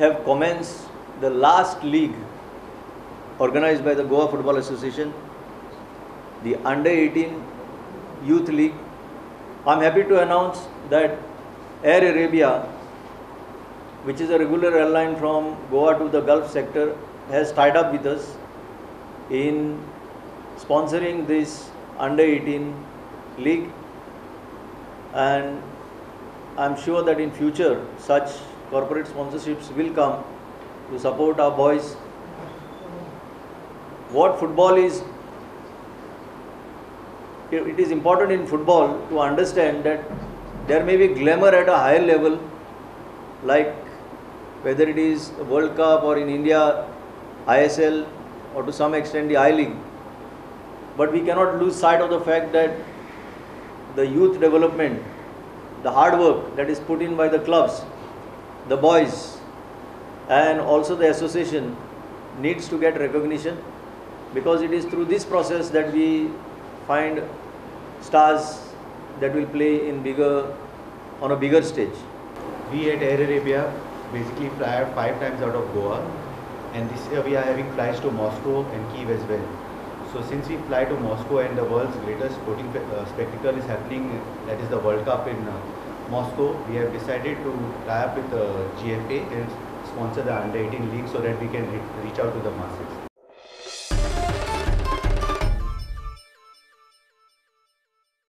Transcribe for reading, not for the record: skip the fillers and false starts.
have commenced the last league organized by the Goa Football Association, the Under-18 Youth League. I am happy to announce that Air Arabia, which is a regular airline from Goa to the Gulf sector, has tied up with us in sponsoring this Under-18 league, and I am sure that in future such corporate sponsorships will come to support our boys. What football is, it is important in football to understand that there may be glamour at a higher level, like whether it is World Cup or in India ISL or to some extent the I-League. But we cannot lose sight of the fact that the youth development, the hard work that is put in by the clubs, the boys, and also the association needs to get recognition, because it is through this process that we find stars that will play on a bigger stage. We at Air Arabia basically fly 5 times out of Goa, and this year we are having flights to Moscow and Kiev as well. So since we fly to Moscow and the world's greatest sporting spectacle is happening, that is the World Cup in Moscow, we have decided to tie up with GFA and sponsor the Under-18 league so that we can reach out to the masses.